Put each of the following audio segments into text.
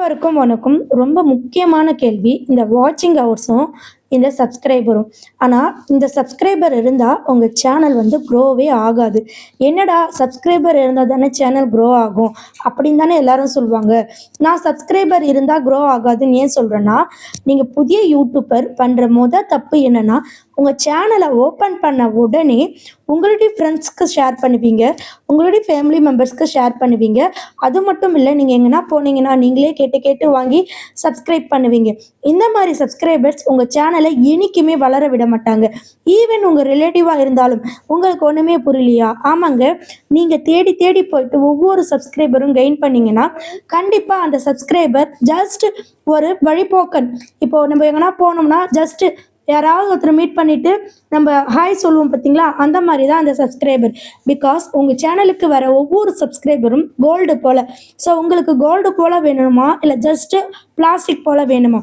அனைவருக்கும் வணக்கம். ரொம்ப முக்கியமான கேள்வி. இந்த வாட்சிங் ஹவர்ஸும், இந்த சப்ஸ்கிரைபரும். ஆனா, இந்த சப்ஸ்கிரைபர் இருந்தா உங்க சேனல் வந்து க்ரோவே ஆகாது. என்னடா சப்ஸ்கிரைபர் இருந்தா தானே சேனல் க்ரோ ஆகும். அப்படின்னு தானே எல்லாரும் சொல்லுவாங்க. நான் சப்ஸ்கிரைபர் இருந்தா க்ரோ ஆகாதுன்னு ஏன் சொல்றேன்னா, நீங்க புதிய யூடியூபர் பண்ற தப்பு என்னன்னா, உங்க சேனல ஓப்பன் பண்ண உடனே உங்களுடைய ஃப்ரெண்ட்ஸ்க்கு ஷேர் பண்ணுவீங்க. உங்களுடைய ஃபேமிலி மெம்பர்ஸ்க்கு ஷேர் பண்ணுவீங்க. அது மட்டும் இல்ல, நீங்க எங்கனா போனீங்கன்னா, நீங்களே கேட்டு கேட்டு வாங்கி சப்ஸ்கிரைப் பண்ணுவீங்க. இந்த மாரி சப்ஸ்கிரைபர்ஸ் உங்க சேனலை என்னைக்குமே வளர விட மாட்டாங்க. ஈவன் உங்க ரிலேட்டிவா இருந்தாலும். உங்களுக்கு ஒண்ணுமே புரியலையா? ஆமாங்க. நீங்க தேடி தேடி போயிட்டு ஒவ்வொரு சப்ஸ்கிரைபரும் கெயின் பண்ணீங்கன்னா, கண்டிப்பா அந்த சப்ஸ்கிரைபர் ஜஸ்ட் ஒரு வழிப்போக்கன். இப்போ நம்ம எங்கனா போனோம்னா, ஜஸ்ட் யாராவது ஒருத்தர் மீட் பண்ணிட்டு நம்ம ஹாய் சொல்லுவோம் பார்த்தீங்களா? அந்த மாதிரி தான் அந்த சப்ஸ்கிரைபர். பிகாஸ் உங்கள் சேனலுக்கு வர ஒவ்வொரு சப்ஸ்கிரைபரும் கோல்டு போல். ஸோ உங்களுக்கு கோல்டு போல் வேணுமா, இல்லை ஜஸ்ட்டு பிளாஸ்டிக் போல் வேணுமா?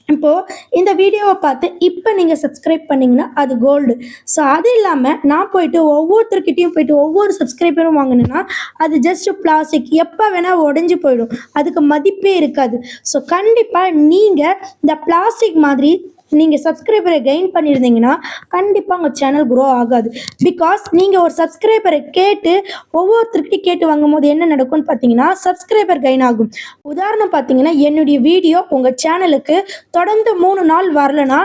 இப்போது இந்த வீடியோவை பார்த்து இப்போ நீங்கள் சப்ஸ்கிரைப் பண்ணிங்கன்னா அது கோல்டு. ஸோ அது இல்லாமல் நான் போயிட்டு ஒவ்வொருத்தர்கிட்டையும் போயிட்டு ஒவ்வொரு சப்ஸ்கிரைபரும் வாங்கினேன்னா அது ஜஸ்ட் பிளாஸ்டிக். எப்போ வேணால் உடஞ்சி போயிடும். அதுக்கு மதிப்பே இருக்காது. ஸோ கண்டிப்பாக நீங்கள் இந்த பிளாஸ்டிக் மாதிரி நீங்கள் சப்ஸ்கிரைபரை கெயின் பண்ணியிருந்தீங்கன்னா கண்டிப்பாக உங்கள் சேனல் க்ரோ ஆகாது. பிகாஸ் நீங்கள் ஒரு சப்ஸ்கிரைபரை கேட்டு ஒவ்வொருத்தருக்கிட்டையும் கேட்டு வாங்கும் போது என்ன நடக்கும்னு பார்த்தீங்கன்னா, சப்ஸ்கிரைபர் கெயின் ஆகும். உதாரணம் பார்த்தீங்கன்னா, என்னுடைய வீடியோ உங்கள் சேனலுக்கு தொடர்ந்து 3 நாள் வரலனா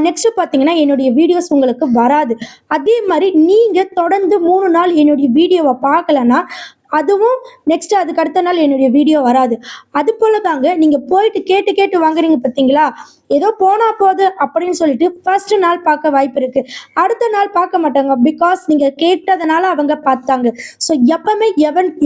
நெக்ஸ்ட் பார்த்தீங்கன்னா என்னுடைய வீடியோஸ் உங்களுக்கு வராது. அதே மாதிரி நீங்கள் தொடர்ந்து 3 நாள் என்னுடைய வீடியோவை பார்க்கலன்னா அதுவும் நெக்ஸ்ட் அதுக்கு அடுத்த நாள் என்னுடைய வீடியோ வராது. அது போல தாங்க நீங்கள் போயிட்டு கேட்டு கேட்டு வாங்குறீங்க பார்த்தீங்களா? ஏதோ போனா போகுது அப்படின்னு சொல்லிட்டு ஃபர்ஸ்ட் நாள் பார்க்க வாய்ப்பு இருக்கு. அடுத்த நாள் பார்க்க மாட்டாங்க. பிகாஸ் நீங்கள் கேட்டதுனால அவங்க பார்த்தாங்க. ஸோ எப்பவுமே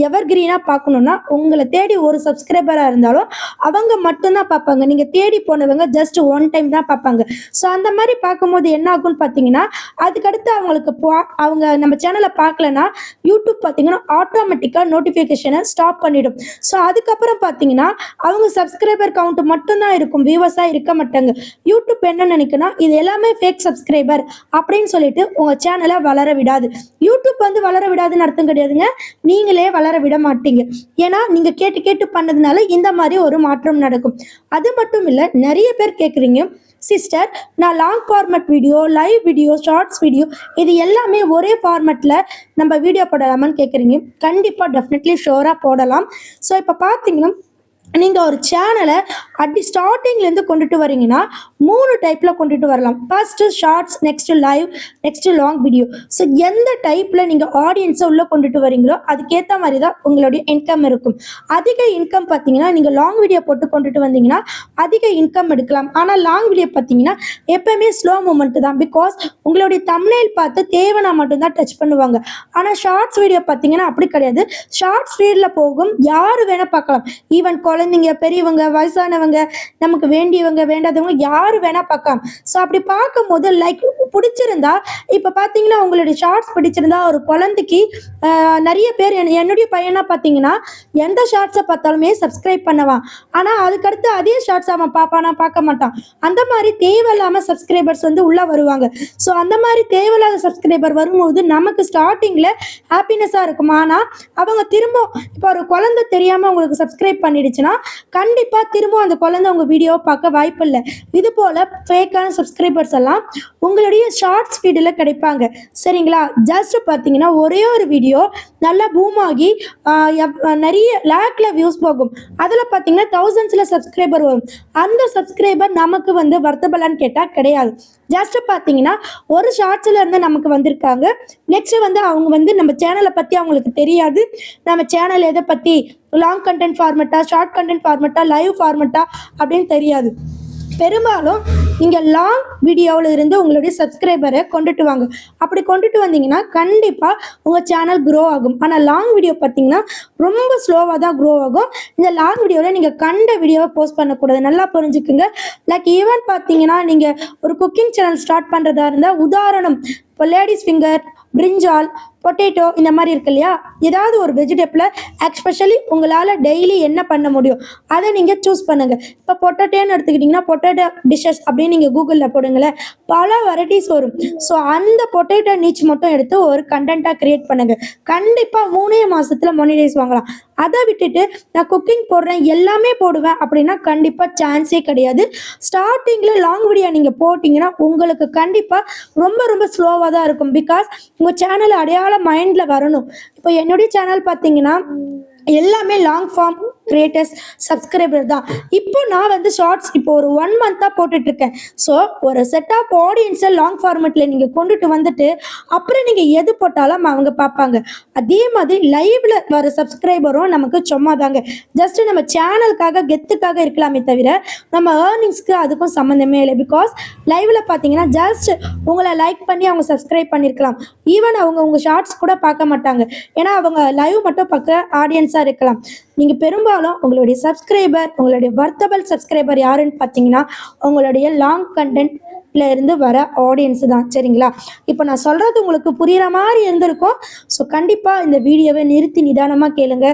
எவர் கிரீனாக பார்க்கணுன்னா உங்களை தேடி ஒரு சப்ஸ்கிரைபராக இருந்தாலும் அவங்க மட்டும்தான் பார்ப்பாங்க. நீங்கள் தேடி போனவங்க ஜஸ்ட் ஒன் டைம் தான் பார்ப்பாங்க. ஸோ அந்த மாதிரி பார்க்கும்போது என்ன ஆகும்னு பார்த்தீங்கன்னா, அதுக்கடுத்து அவங்களுக்கு அவங்க நம்ம சேனலை பார்க்கலன்னா யூடியூப் பார்த்தீங்கன்னா ஆட்டோமேட்டிக்காக நோட்டிஃபிகேஷனை ஸ்டாப் பண்ணிடும். ஸோ அதுக்கப்புறம் பார்த்தீங்கன்னா அவங்க சப்ஸ்கிரைபர் கவுண்ட் மட்டும்தான் இருக்கும், வியூவர்ஸாக இருக்க மாட்டாங்க. யூடியூப் என்ன நினைக்குன்னா, இது எல்லாமே ஃபேக் சப்ஸ்கிரைபர் அப்படின்னு சொல்லிட்டு உங்கள் சேனலை வளர விடாது. யூடியூப் வந்து வளர விடாதுன்னு அர்த்தம் கிடையாதுங்க. நீங்களே வளர விட மாட்டீங்க. ஏன்னா நீங்கள் கேட்டு கேட்டு பண்ணதுனால இந்த மாதிரி ஒரு மாற்றம் நடக்கும். அது மட்டும் இல்லை, நிறைய பேர் கேட்குறீங்க, சிஸ்டர் நான் long format video, live video, shorts video இது எல்லாமே ஒரே ஃபார்மேட்டில் நம்ம வீடியோ போடலாமான்னு கேட்குறீங்க. கண்டிப்பாக டெஃபினெட்லி ஷோராக போடலாம். ஸோ இப்போ பார்த்தீங்கன்னா, நீங்கள் ஒரு சேனலை ஸ்டார்டிங்லேருந்து கொண்டுட்டு வரீங்கன்னா 3 டைப்பில் கொண்டுட்டு வரலாம். First shorts, next live, next long video. So எந்த டைப்பில் நீங்கள் ஆடியன்ஸை உள்ளே கொண்டுட்டு வரீங்களோ அதுக்கேற்ற மாதிரி தான் உங்களுடைய இன்கம் இருக்கும். அதிக இன்கம் பார்த்தீங்கன்னா நீங்கள் லாங் வீடியோ போட்டு கொண்டுட்டு வந்தீங்கன்னா அதிக இன்கம் எடுக்கலாம். ஆனால் லாங் வீடியோ பார்த்தீங்கன்னா எப்போயுமே ஸ்லோ மூமெண்ட் தான். பிகாஸ் உங்களுடைய தம்ப்நெயில் பார்த்து தேவைனா மட்டும்தான் டச் பண்ணுவாங்க. ஆனால் ஷார்ட்ஸ் வீடியோ பார்த்தீங்கன்னா அப்படி கிடையாது. ஷார்ட்ஸ் ஃபீல்டில் போகும், யார் வேணால் பார்க்கலாம். ஈவன் குழந்தைங்க, பெரியவங்க, வயசானவங்க, நமக்கு வேண்டியவங்க, வேண்டாதவங்க யார் வேணா பார்க்கலாம். ஸோ அப்படி பார்க்கும்போது லைக் பிடிச்சிருந்தா, இப்போ பார்த்தீங்கன்னா உங்களுடைய ஷார்ட்ஸ் பிடிச்சிருந்தா ஒரு குழந்தைக்கு நிறைய பேர் என்னுடைய பையனா பார்த்தீங்கன்னா எந்த ஷார்ட்ஸை பார்த்தாலுமே சப்ஸ்கிரைப் பண்ணுவான். ஆனால் அதுக்கடுத்து அதே ஷார்ட்ஸ் அவன் பார்ப்பானா? பார்க்க மாட்டான். அந்த மாதிரி தேவையில்லாமல் சப்ஸ்கிரைபர்ஸ் வந்து உள்ளே வருவாங்க. ஸோ அந்த மாதிரி தேவையில்லாத சப்ஸ்கிரைபர் வரும்போது நமக்கு ஸ்டார்டிங்கில் ஹாப்பினஸாக இருக்கும். ஆனால் அவங்க திரும்ப இப்போ ஒரு குழந்தை தெரியாமல் உங்களுக்கு சப்ஸ்கிரைப் பண்ணிடுச்சுன்னா கண்டிப்பாக திரும்ப அந்த குழந்தை உங்கள் வீடியோவை பார்க்க வாய்ப்பு இல்லை. இது போல் ஃபேக்கான சப்ஸ்கிரைபர்ஸ் எல்லாம் உங்களுடைய ஷார்ட்ஸ் ஃபீடில் கிடைப்பாங்க. சரிங்களா? ஜஸ்ட் பார்த்தீங்கன்னா ஒரே ஒரு வீடியோ நல்லா பூம் ஆகி நிறைய லேக்ல வியூஸ் போகும். அதில் பார்த்தீங்கன்னா தௌசண்ட்ஸில் சப்ஸ்கிரைபர் வரும். அந்த சப்ஸ்கிரைபர் நமக்கு வந்து வர்த்தபலான்னு கேட்டால் கிடையாது. ஜஸ்ட் பார்த்தீங்கன்னா ஒரு ஷார்ட்ஸில் இருந்து நமக்கு வந்திருக்காங்க. நெக்ஸ்ட் வந்து அவங்க வந்து நம்ம சேனலை பற்றி அவங்களுக்கு தெரியாது. நம்ம சேனல் எதை பற்றி, லாங் கண்டென்ட் ஃபார்மெட்டா, ஷார்ட் கண்டென்ட் ஃபார்மெட்டா, லைவ் ஃபார்மெட்டா அப்படின்னு தெரியாது. பெரும்பாலும் நீங்கள் லாங் வீடியோவில் இருந்து உங்களுடைய சப்ஸ்கிரைபரை கொண்டுட்டு வாங்க. அப்படி கொண்டுட்டு வந்தீங்கன்னா கண்டிப்பாக உங்கள் சேனல் க்ரோ ஆகும். ஆனால் லாங் வீடியோ பார்த்தீங்கன்னா ரொம்ப ஸ்லோவாக தான் க்ரோ ஆகும். இந்த லாங் வீடியோவில் நீங்கள் கண்ட வீடியோவை போஸ்ட் பண்ணக்கூடாது. நல்லா புரிஞ்சுக்குங்க. லைக் ஈவன் பார்த்தீங்கன்னா நீங்கள் ஒரு குக்கிங் சேனல் ஸ்டார்ட் பண்ணுறதா இருந்தால், உதாரணம் இப்போ லேடிஸ் ஃபிங்கர், பிரிஞ்சால், பொட்டேட்டோ இந்த மாதிரி இருக்கு இல்லையா, ஏதாவது ஒரு வெஜிடபிளை எக்ஸ்பெஷலி உங்களால் டெய்லி என்ன பண்ண முடியும் அதை நீங்கள் சூஸ் பண்ணுங்கள். இப்போ பொட்டேட்டோன்னு எடுத்துக்கிட்டிங்கன்னா பொட்டேட்டோ டிஷ்ஷஸ் அப்படின்னு நீங்கள் கூகுளில் போடுங்களேன், பல வெரைட்டிஸ் வரும். ஸோ அந்த பொட்டேட்டோ நீச் மட்டும் எடுத்து ஒரு கண்டென்ட்டாக க்ரியேட் பண்ணுங்கள். கண்டிப்பாக 3 மாதத்தில் மோனிடைஸ் வாங்கலாம். அதை விட்டுட்டு நான் குக்கிங் போடுறேன் எல்லாமே போடுவேன் அப்படின்னா கண்டிப்பாக சான்ஸே கிடையாது. ஸ்டார்டிங்கில் லாங் வீடியோ நீங்கள் போட்டிங்கன்னா உங்களுக்கு கண்டிப்பாக ரொம்ப ரொம்ப ஸ்லோவாக தான் இருக்கும். பிகாஸ் உங்கள் சேனல் அடையாளம் மைண்டில் வரணும். இப்போ என்னுடைய சேனல் பார்த்தீங்கன்னா எல்லாமே லாங் ஃபார்ம் கிரியேட்டர்ஸ் சப்ஸ்கிரைபர் தான். இப்போ நான் வந்து ஷார்ட்ஸ் இப்போ ஒரு 1 மந்த்தாக போட்டுட்ருக்கேன். ஸோ ஒரு செட் ஆஃப் ஆடியன்ஸை லாங் ஃபார்மெட்டில் நீங்கள் கொண்டுட்டு வந்துட்டு அப்புறம் நீங்கள் எது போட்டாலும் அவங்க பார்ப்பாங்க. அதே மாதிரி லைவில் வர சப்ஸ்கிரைபரும் நமக்கு சும்மா தாங்க, ஜஸ்ட்டு நம்ம சேனலுக்காக கெத்துக்காக இருக்கலாமே தவிர நம்ம ஏர்னிங்ஸ்க்கு அதுக்கும் சம்மந்தமே இல்லை. பிகாஸ் லைவில் பார்த்தீங்கன்னா ஜஸ்ட் உங்களை லைக் பண்ணி அவங்க சப்ஸ்கிரைப் பண்ணியிருக்கலாம். ஈவன் அவங்க உங்கள் ஷார்ட்ஸ் கூட பார்க்க மாட்டாங்க. ஏன்னா அவங்க லைவ் மட்டும் பார்க்க ஆடியன்ஸாக இருக்கலாம். நீங்கள் பெரும்பாலும் உங்களுடைய சப்ஸ்கிரைபர், உங்களுடைய வர்த்தபிள் சப்ஸ்கிரைபர் யாருன்னு பார்த்தீங்கன்னா உங்களுடைய லாங் கண்டென்ட்ல இருந்து வர ஆடியன்ஸ் தான். சரிங்களா? இப்போ நான் சொல்கிறது உங்களுக்கு புரிகிற மாதிரி இருந்திருக்கும். ஸோ கண்டிப்பாக இந்த வீடியோவை நிறுத்தி நிதானமாக கேளுங்க.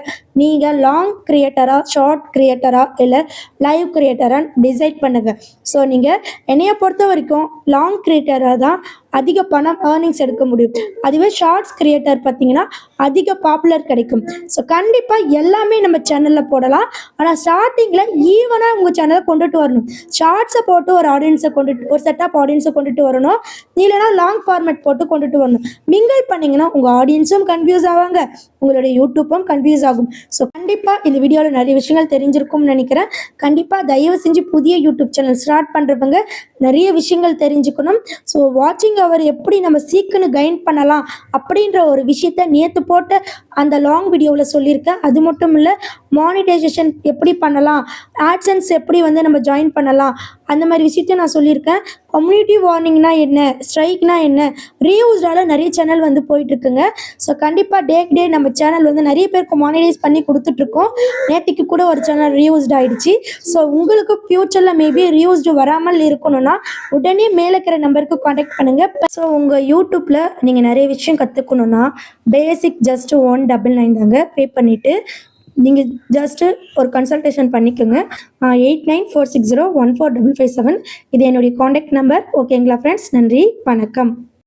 நீங்கள் லாங் கிரியேட்டரா, ஷார்ட் கிரியேட்டரா, இல்லை லைவ் கிரியேட்டரான்னு டிசைட் பண்ணுங்கள். ஸோ நீங்கள் என்னையை பொறுத்த வரைக்கும் லாங் கிரியேட்டராக தான் அதிக பணம் ஏர்னிங்ஸ் எடுக்க முடியும். அதுவே ஷார்ட்ஸ் கிரியேட்டர் பார்த்தீங்கன்னா அதிக பாப்புலர் கிடைக்கும். ஸோ கண்டிப்பாக எல்லாமே நம்ம சேனலில் போடலாம். ஆனால் ஸ்டார்டிங்கில் ஈவனாக உங்கள் சேனலை கொண்டுட்டு வரணும். ஷார்ட்ஸை போட்டு ஒரு ஆடியன்ஸை ஒரு செட் ஆஃப் ஆடியன்ஸை கொண்டுட்டு வரணும். இல்லைனா லாங் ஃபார்மேட் போட்டு கொண்டுட்டு வரணும். மிங்கிள் பண்ணிங்கன்னா உங்கள் ஆடியன்ஸும் கன்ஃபியூஸ் ஆவாங்க, உங்களுடைய யூடியூப்பும் கன்ஃபியூஸ் ஆகும். ஸோ கண்டிப்பாக இந்த வீடியோவில் நிறைய விஷயங்கள் தெரிஞ்சிருக்கும்னு நினைக்கிறேன். கண்டிப்பாக தயவு செஞ்சு புதிய யூடியூப் சேனல் ஸ்டார்ட் பண்ணுறவங்க நிறைய விஷயங்கள் தெரிஞ்சுக்கணும். ஸோ வாட்சிங் அவர் எப்படி நம்ம சீக்கிரம் கைன் பண்ணலாம் அப்படின்ற ஒரு விஷயத்த நேற்று போட்ட அந்த லாங் வீடியோவில் சொல்லியிருக்கேன். அது மட்டும் இல்லை, மானிட்டைசேஷன் எப்படி பண்ணலாம், ஆட்சன்ஸ் எப்படி வந்து நம்ம ஜாயின் பண்ணலாம், அந்த மாதிரி விஷயத்தையும் நான் சொல்லியிருக்கேன். கம்யூனிட்டி வார்னிங்னா என்ன, ஸ்ட்ரைக்னா என்ன, ரீயூஸ்டால நிறைய சேனல் வந்து போயிட்டுருக்குங்க. ஸோ கண்டிப்பாக டே நம்ம சேனல் வந்து நிறைய பேருக்கு மானிடைஸ் பண்ணி கொடுத்துட்ருக்கோம். நேற்றுக்கு கூட ஒரு சேனல் ரீயூஸ்ட் ஆகிடுச்சு. ஸோ உங்களுக்கு ஃப்யூச்சரில் மேபி ரீயூஸ்டு வராமல் இருக்கணும்னா உடனே மேலே இருக்கிற நம்பருக்கு காண்டாக்ட் பண்ணுங்கள். ஸோ உங்கள் யூடியூப்பில் நீங்கள் நிறைய விஷயம் கற்றுக்கணுன்னா பேசிக் ஜஸ்ட்டு 199 தாங்க பே பண்ணிவிட்டு நீங்கள் ஜஸ்ட்டு ஒரு கன்சல்டேஷன் பண்ணிக்கோங்க. 8946014557 இது என்னுடைய காண்டாக்ட் நம்பர். ஓகேங்களா ஃப்ரெண்ட்ஸ்? நன்றி, வணக்கம்.